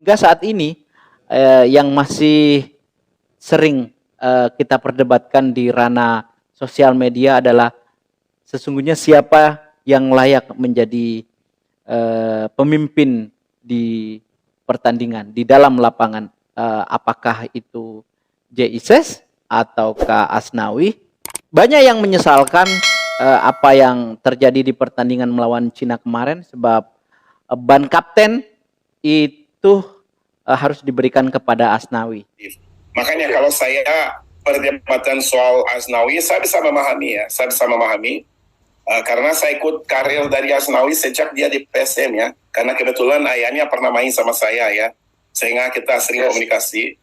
Hingga saat ini yang masih sering kita perdebatkan di ranah sosial media adalah sesungguhnya siapa yang layak menjadi pemimpin di pertandingan di dalam lapangan, apakah itu JISES ataukah Asnawi. Banyak yang menyesalkan apa yang terjadi di pertandingan melawan Cina kemarin, sebab ban kapten itu harus diberikan kepada Asnawi. Makanya kalau saya perdebatan soal Asnawi, saya bisa memahami ya, karena saya ikut karir dari Asnawi sejak dia di PSM ya, karena kebetulan ayahnya pernah main sama saya ya, sehingga kita sering komunikasi.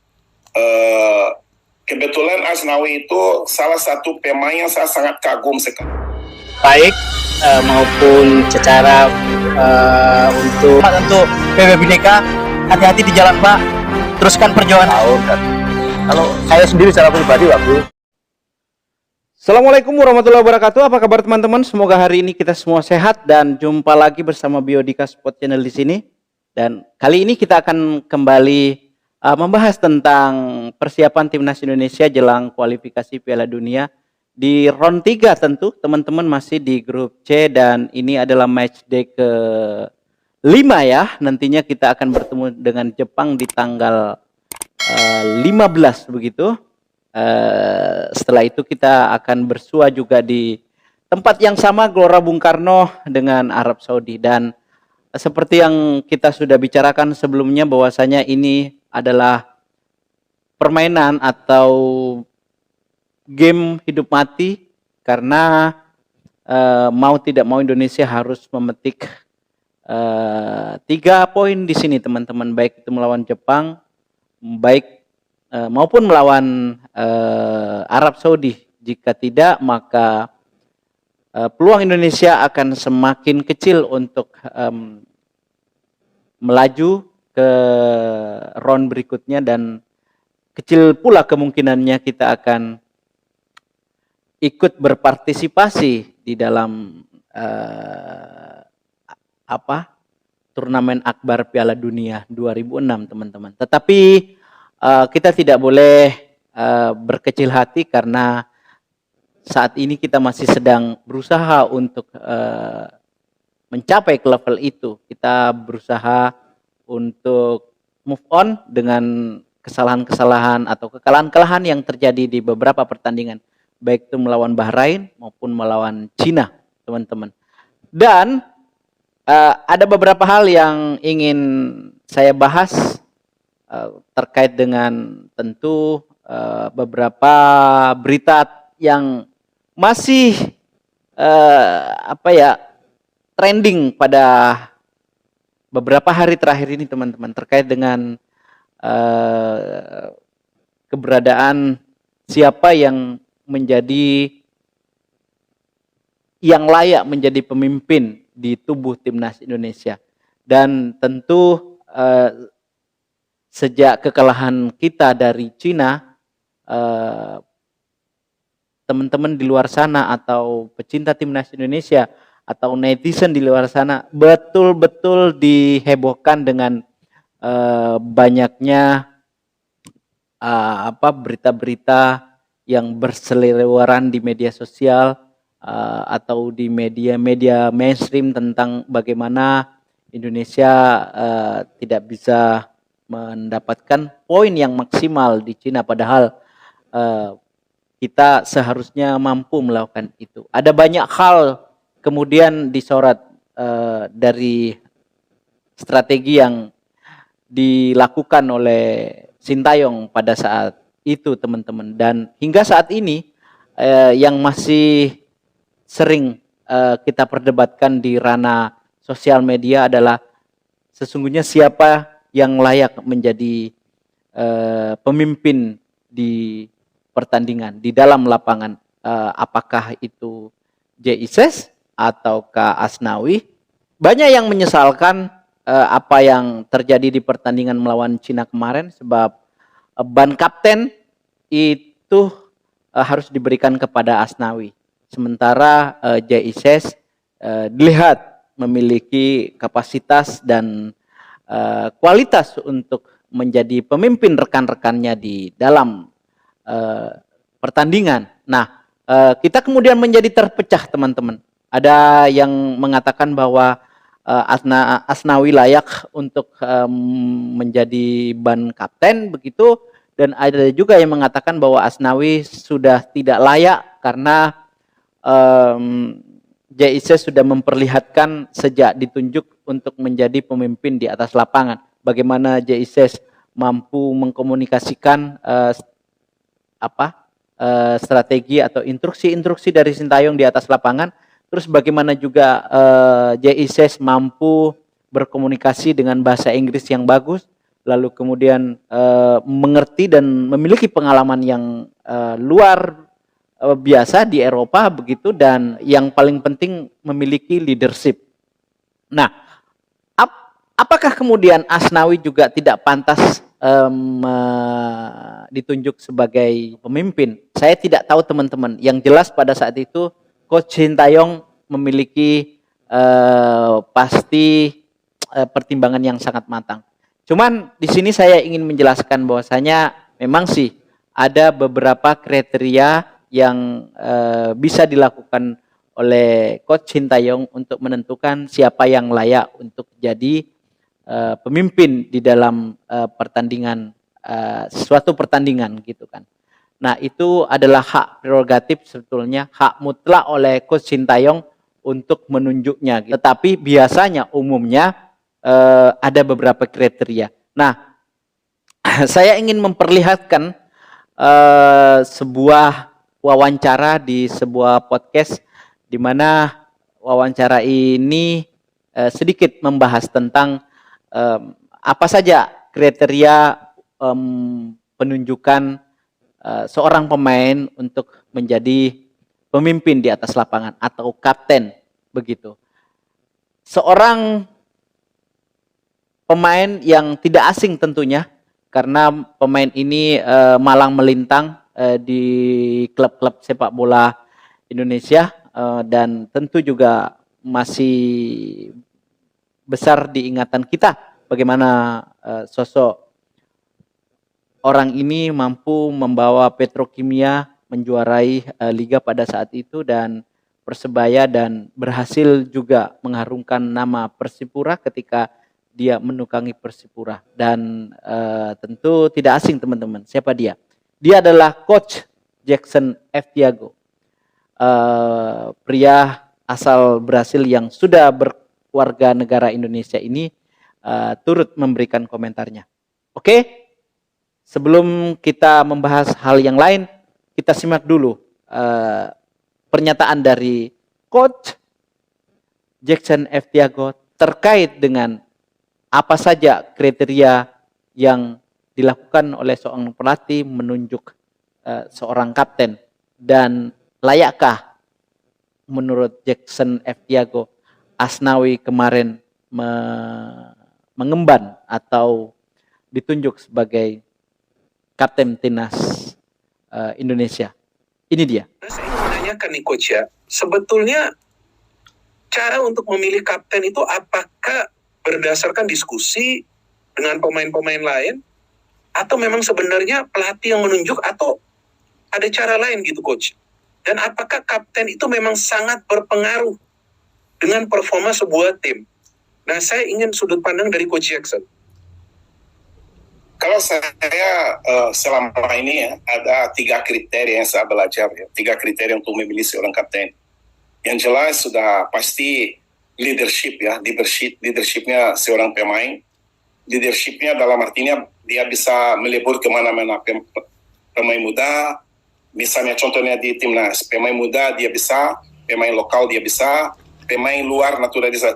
Kebetulan Asnawi itu salah satu pemain yang saya sangat kagum sekali. Baik maupun secara untuk PB Bhinneka, hati-hati di jalan Pak, teruskan perjuangan. Kalau saya sendiri secara pribadi waktu. Assalamualaikum warahmatullahi wabarakatuh. Apa kabar teman-teman? Semoga hari ini kita semua sehat dan jumpa lagi bersama Biodika Sport Channel di sini. Dan kali ini kita akan kembali membahas tentang persiapan timnas Indonesia jelang kualifikasi Piala Dunia di round 3. Tentu teman-teman masih di grup C dan ini adalah match day ke-5 ya. Nantinya kita akan bertemu dengan Jepang di tanggal 15 begitu. Setelah itu kita akan bersua juga di tempat yang sama, Gelora Bung Karno dengan Arab Saudi. Dan seperti yang kita sudah bicarakan sebelumnya, bahwasanya ini adalah permainan atau game hidup mati, karena mau tidak mau Indonesia harus memetik 3 poin di sini teman-teman, baik itu melawan Jepang, baik maupun melawan Arab Saudi. Jika tidak, maka peluang Indonesia akan semakin kecil untuk melaju ke round berikutnya, dan kecil pula kemungkinannya kita akan ikut berpartisipasi di dalam turnamen akbar Piala Dunia 2006 teman-teman. Tetapi kita tidak boleh berkecil hati, karena saat ini kita masih sedang berusaha untuk mencapai ke level itu. Kita berusaha untuk move on dengan kesalahan-kesalahan atau kekalahan-kekalahan yang terjadi di beberapa pertandingan, baik itu melawan Bahrain maupun melawan Cina teman-teman. Dan ada beberapa hal yang ingin saya bahas terkait dengan tentu beberapa berita yang masih trending pada beberapa hari terakhir ini teman-teman, terkait dengan keberadaan siapa yang layak menjadi pemimpin di tubuh timnas Indonesia. Dan tentu sejak kekalahan kita dari Cina, teman-teman di luar sana atau pecinta timnas Indonesia atau netizen di luar sana betul-betul dihebohkan dengan banyaknya berita-berita yang berseliweran di media sosial atau di media mainstream tentang bagaimana Indonesia tidak bisa mendapatkan poin yang maksimal di Cina, padahal kita seharusnya mampu melakukan itu. Ada banyak hal kemudian disorot dari strategi yang dilakukan oleh Sintayong pada saat itu teman-teman. Dan hingga saat ini yang masih sering kita perdebatkan di ranah sosial media adalah sesungguhnya siapa yang layak menjadi pemimpin di pertandingan di dalam lapangan, apakah itu JISES ataukah Asnawi. Banyak yang menyesalkan apa yang terjadi di pertandingan melawan Cina kemarin, sebab ban kapten itu harus diberikan kepada Asnawi, sementara JISES dilihat memiliki kapasitas dan kualitas untuk menjadi pemimpin rekan-rekannya di dalam pertandingan. Nah, kita kemudian menjadi terpecah, teman-teman. Ada yang mengatakan bahwa Asnawi layak untuk menjadi ban kapten begitu, dan ada juga yang mengatakan bahwa Asnawi sudah tidak layak karena JIC sudah memperlihatkan sejak ditunjuk untuk menjadi pemimpin di atas lapangan. Bagaimana JIC mampu mengkomunikasikan strategi atau instruksi-instruksi dari Sintayong di atas lapangan. Terus bagaimana juga JIC mampu berkomunikasi dengan bahasa Inggris yang bagus, lalu kemudian mengerti dan memiliki pengalaman yang luar biasa di Eropa begitu, dan yang paling penting memiliki leadership. Nah, apakah kemudian Asnawi juga tidak pantas ditunjuk sebagai pemimpin? Saya tidak tahu, teman-teman. Yang jelas pada saat itu Coach Sintayong memiliki pasti pertimbangan yang sangat matang. Cuman di sini saya ingin menjelaskan bahwasanya memang sih ada beberapa kriteria yang bisa dilakukan oleh Coach Sintayong untuk menentukan siapa yang layak untuk jadi pemimpin di dalam pertandingan, suatu pertandingan gitu kan. Nah, itu adalah hak prerogatif, sebetulnya hak mutlak oleh Coach Sintayong untuk menunjuknya. Tetapi biasanya umumnya ada beberapa kriteria. Nah, saya ingin memperlihatkan sebuah wawancara di sebuah podcast, di mana wawancara ini sedikit membahas tentang apa saja kriteria penunjukan seorang pemain untuk menjadi pemimpin di atas lapangan atau kapten begitu. Seorang pemain yang tidak asing tentunya, karena pemain ini malang melintang di klub-klub sepak bola Indonesia, dan tentu juga masih besar di ingatan kita bagaimana sosok orang ini mampu membawa Petrokimia menjuarai liga pada saat itu dan Persebaya, dan berhasil juga mengharumkan nama Persipura ketika dia menukangi Persipura. Dan tentu tidak asing, teman-teman, siapa dia? Dia adalah Coach Jackson F. Tiago, pria asal Brasil yang sudah berwarga negara Indonesia ini, turut memberikan komentarnya. Oke, sebelum kita membahas hal yang lain, kita simak dulu pernyataan dari Coach Jackson F. Tiago terkait dengan apa saja kriteria yang dilakukan oleh seorang pelatih menunjuk seorang kapten, dan layakkah menurut Jackson F. Tiago Asnawi kemarin mengemban atau ditunjuk sebagai kapten timnas Indonesia. Ini dia. Saya ingin menanyakan nih Coach ya, sebetulnya cara untuk memilih kapten itu apakah berdasarkan diskusi dengan pemain-pemain lain, atau memang sebenarnya pelatih yang menunjuk, atau ada cara lain gitu Coach? Dan apakah kapten itu memang sangat berpengaruh dengan performa sebuah tim? Nah, saya ingin sudut pandang dari Coach Jackson. Kalau saya selama ini ya, ada 3 kriteria yang saya belajar ya. 3 kriteria untuk memilih seorang kapten. Yang jelas sudah pasti leadership ya, leadershipnya seorang pemain. Leadershipnya dalam artinya dia bisa melebur kemana-mana. Pemain muda, misalnya contohnya di timnas, pemain muda dia bisa, pemain lokal dia bisa, pemain luar naturalisasi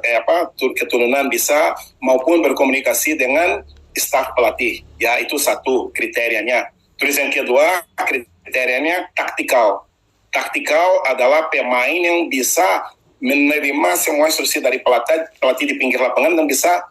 keturunan bisa, maupun berkomunikasi dengan staf pelatih. Ya, itu satu kriterianya. Terus yang kedua, kriterianya taktikal. Taktikal adalah pemain yang bisa menerima semua instruksi dari pelatih di pinggir lapangan dan bisa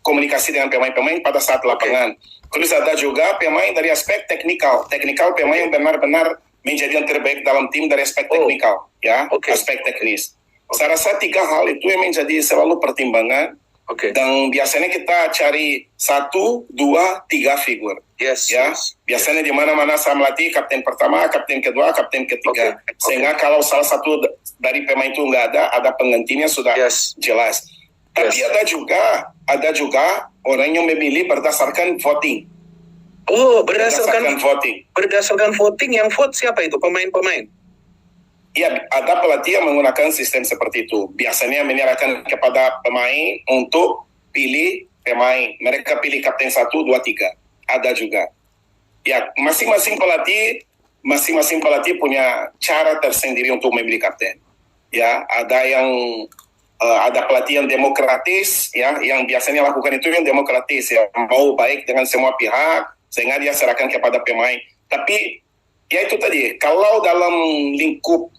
komunikasi dengan pemain-pemain pada saat lapangan. Terus ada juga pemain dari aspek teknikal. Teknikal pemain yang benar-benar menjadi yang terbaik dalam tim dari aspek teknikal, ya, aspek teknis. Saya rasa 3 hal itu yang menjadi selalu pertimbangan Oke. Dan biasanya kita cari 1, 2, 3 figur. Yes. Ya, yes. biasanya di mana-mana saya melatih kapten pertama, kapten kedua, kapten ketiga. Oke. Sehingga kalau salah satu dari pemain itu nggak ada penggantinya sudah Yes. jelas. Tapi Yes. ada juga orang yang memilih berdasarkan voting. Oh, Berdasarkan voting. berdasarkan voting, yang vote siapa itu? Pemain-pemain. Ya, ada pelatih yang menggunakan sistem seperti itu. Biasanya menyerahkan kepada pemain untuk pilih pemain. Mereka pilih kapten 1, 2, 3. Ada juga. Ya, masing-masing pelatih punya cara tersendiri untuk memilih kapten. Ya, ada pelatih yang demokratis, ya, yang biasanya lakukan itu yang demokratis, ya, mau baik dengan semua pihak, sehingga dia serahkan kepada pemain. Tapi ya itu tadi, kalau dalam lingkup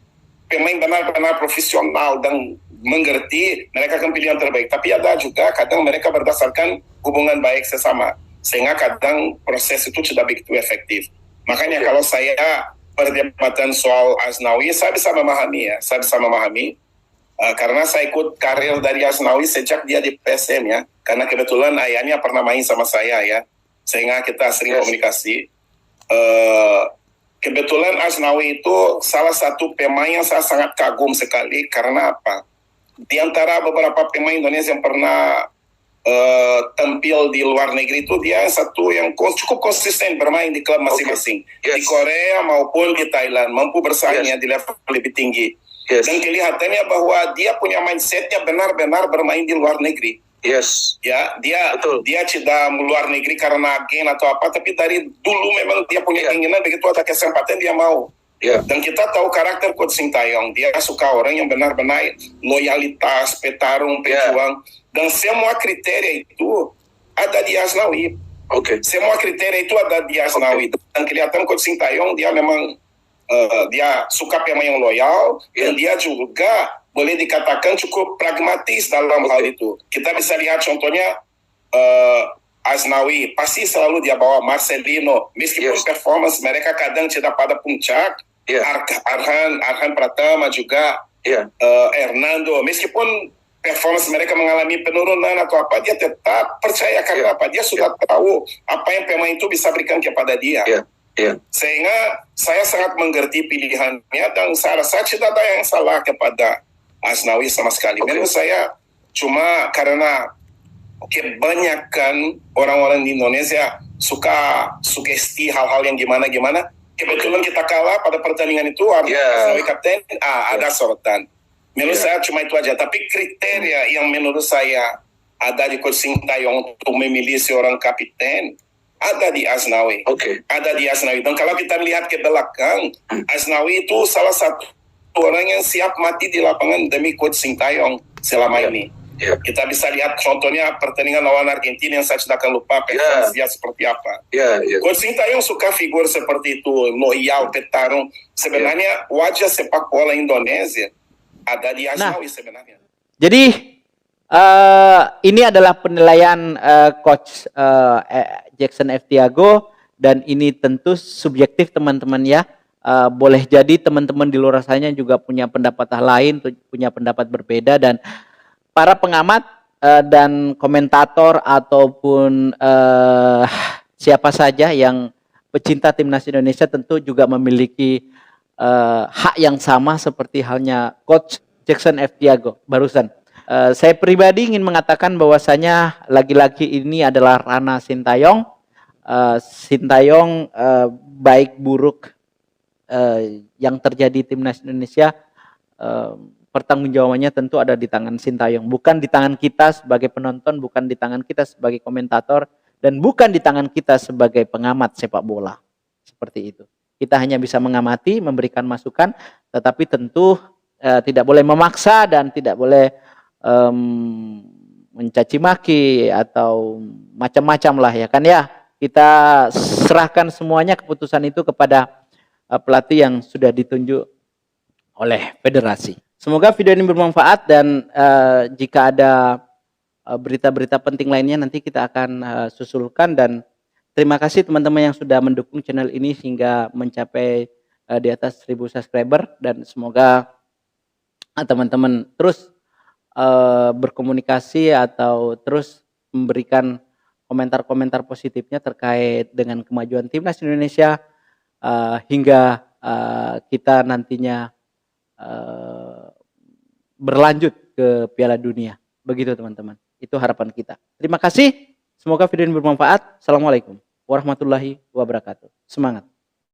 pemain benar-benar profesional dan mengerti, mereka akan pilih yang terbaik. Tapi ada juga kadang mereka berdasarkan hubungan baik sesama, sehingga kadang proses itu tidak begitu efektif. Makanya kalau saya perdebatan soal Asnawi, saya bisa memahami, karena saya ikut karir dari Asnawi sejak dia di PSM, ya, karena kebetulan ayahnya pernah main sama saya, ya, sehingga kita sering komunikasi. Kebetulan Asnawi itu salah satu pemain yang saya sangat kagum sekali. Karena apa? Di antara beberapa pemain Indonesia yang pernah tampil di luar negeri itu, dia satu yang cukup konsisten bermain di klub masing-masing. Yes. Di Korea maupun di Thailand, mampu bersaing di level lebih tinggi. Yes. Dan kelihatannya bahwa dia punya mindsetnya benar-benar bermain di luar negeri. Yes. Ya, Betul. dia tidak luar negeri karena agen atau apa, tapi dari dulu memang dia punya keinginan, begitu ada kesempatan dia mau. Ya. Dan kita tahu karakter Coach Sintayong, dia suka orang yang benar-benar loyalitas, petarung, pejuang, dan semua kriteria itu ada di Asnawi. Oke. Semua kriteria itu ada di Asnawi. Dan kelihatan Coach Sintayong dia memang dia suka pemain yang loyal, dan dia juga boleh dikatakan cukup pragmatis dalam hal itu. Kita bisa lihat contohnya Asnawi pasti selalu dia bawa Marcelino, meskipun performance mereka kadang tidak pada puncak. Arhan Pratama juga, Hernando, meskipun performance mereka mengalami penurunan atau apa, dia tetap percaya karena apa? Dia sudah tahu apa yang pemain itu bisa berikan kepada dia. Sehingga saya sangat mengerti pilihannya, dan saya rasa tidak ada yang salah kepada Asnawi sama sekali. Menurut saya cuma karena kebanyakan orang-orang di Indonesia suka sugesti hal-hal yang gimana-gimana. Kebetulan kita kalah pada pertandingan itu, Asnawi kapten, ada sorotan. Menurut saya cuma itu aja. Tapi kriteria yang menurut saya ada di Coach Sintayong untuk memilih seorang kapten ada di Asnawi. Ada di Asnawi. Dan kalau kita lihat ke belakang, Asnawi itu salah satu orang yang siap mati di lapangan demi Coach Sintayong selama ini. Kita bisa lihat contohnya pertandingan lawan Argentina yang saya tidak akan lupa performance dia seperti apa. Coach Sintayong suka figur seperti itu, loyal, petarung. Sebenarnya wajah sepak bola Indonesia ada di Asnawi sebenarnya. Jadi ini adalah penilaian Coach Jackson F. Tiago, dan ini tentu subjektif teman-teman ya. Boleh jadi teman-teman di luar sana juga punya pendapat lain, punya pendapat berbeda, dan para pengamat dan komentator ataupun siapa saja yang pecinta timnas Indonesia tentu juga memiliki hak yang sama seperti halnya Coach Jackson F. Tiago barusan. Saya pribadi ingin mengatakan bahwasanya lagi-lagi ini adalah ranah Sintayong. Sintayong baik buruk yang terjadi timnas Indonesia, pertanggungjawabannya tentu ada di tangan Sintayong, bukan di tangan kita sebagai penonton, bukan di tangan kita sebagai komentator, dan bukan di tangan kita sebagai pengamat sepak bola. Seperti itu. Kita hanya bisa mengamati, memberikan masukan, tetapi tentu tidak boleh memaksa dan tidak boleh mencaci maki atau macam-macam lah, ya kan ya. Kita serahkan semuanya keputusan itu kepada pelatih yang sudah ditunjuk oleh federasi. Semoga video ini bermanfaat, dan jika ada berita-berita penting lainnya nanti kita akan susulkan. Dan terima kasih teman-teman yang sudah mendukung channel ini hingga mencapai di atas 1000 subscriber, dan semoga teman-teman terus berkomunikasi atau terus memberikan komentar-komentar positifnya terkait dengan kemajuan timnas Indonesia hingga kita nantinya berlanjut ke Piala Dunia. Begitu teman-teman. Itu harapan kita. Terima kasih. Semoga video ini bermanfaat. Assalamualaikum warahmatullahi wabarakatuh. Semangat.